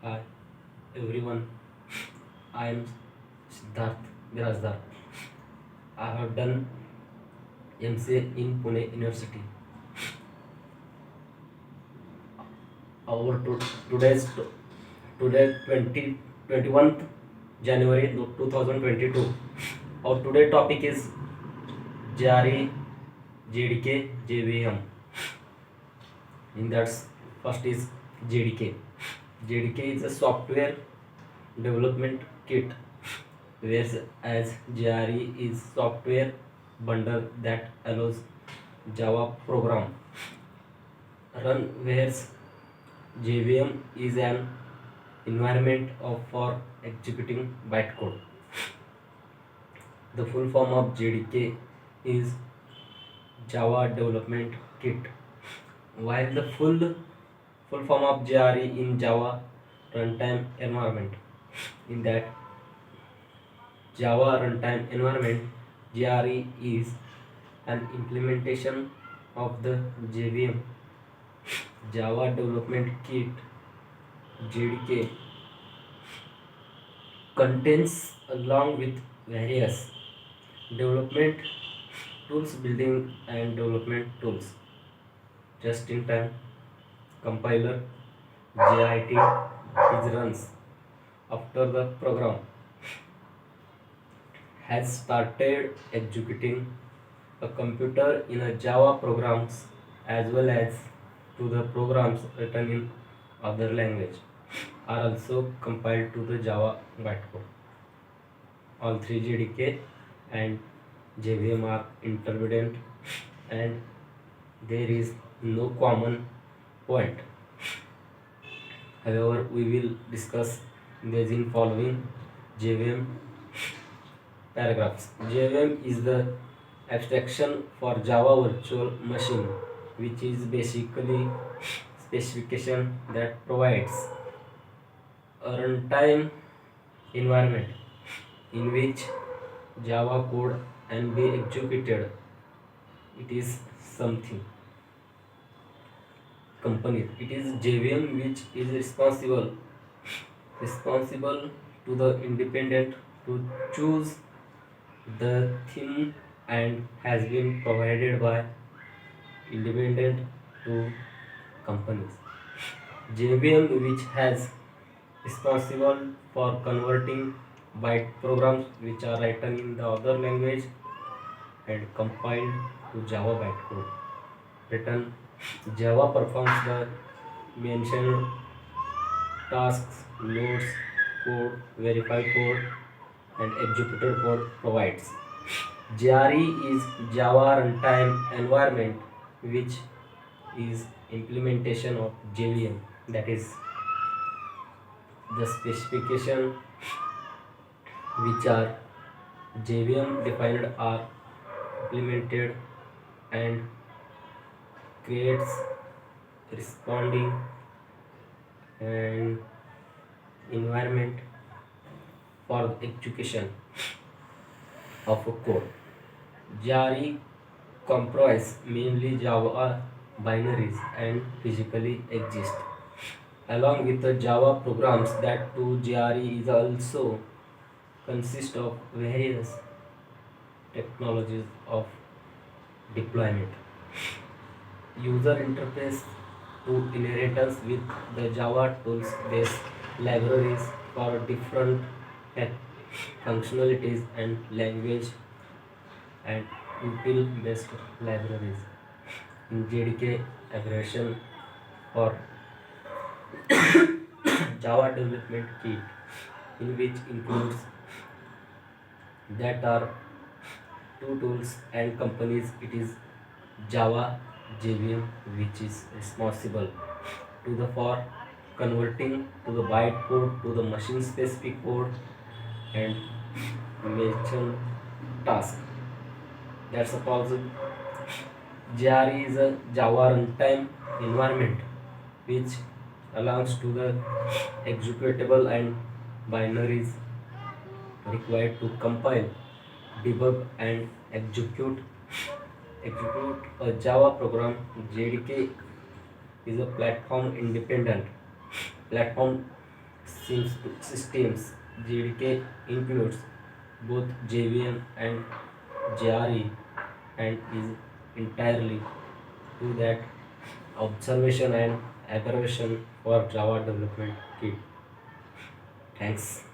Hi everyone, I am Siddharth Birajdar. I have done MCA in Pune University. Our today's today 21st January 2022. Our today topic is JRE, JDK, JVM. In that first is JDK. JDK is a software development kit, whereas JRE is software bundle that allows Java program run, whereas JVM is an environment for executing bytecode. The full form of JDK is Java Development Kit, while the full form of JRE in Java Runtime Environment. In that Java Runtime Environment, JRE is an implementation of the JVM. Java Development Kit JDK contains, along with various development tools, building and development tools, just-in-time compiler, JIT is runs after the program has started executing. A computer in a Java programs as well as to the programs written in other language are also compiled to the Java bytecode. All three JDK and JVM are interdependent and there is no common point. However, we will discuss these in following JVM paragraphs. JVM is the abstraction for Java Virtual Machine, which is basically specification that provides a runtime environment in which Java code can be executed. It is something company. It is JVM which is responsible to the independent to choose the theme and has been provided by independent to companies. JVM which has responsible for converting byte programs which are written in the other language and compiled to Java bytecode. Written Java performs the mentioned tasks, loads code, verify code, and executed code provides. JRE is Java runtime environment which is implementation of JVM, that is the specification which are JVM defined are implemented and creates responding and environment for the execution of a code. JRE comprise mainly Java binaries and physically exist. Along with the Java programs, that too JRE is also consist of various technologies of deployment. User interface to inheritance with the Java tools based libraries for different functionalities and language and util based libraries. In JDK aggregation for Java development kit, in which includes that are two tools and companies. It is Java JVM which is responsible to the for converting to the byte code to the machine specific code and mention task. That's also JRE is a Java runtime environment which allows to the executable and binaries required to compile, debug and execute a Java program. JDK is a platform independent platform systems. JDK includes both JVM and JRE and is entirely to that observation and aggravation for Java development kit. Thanks.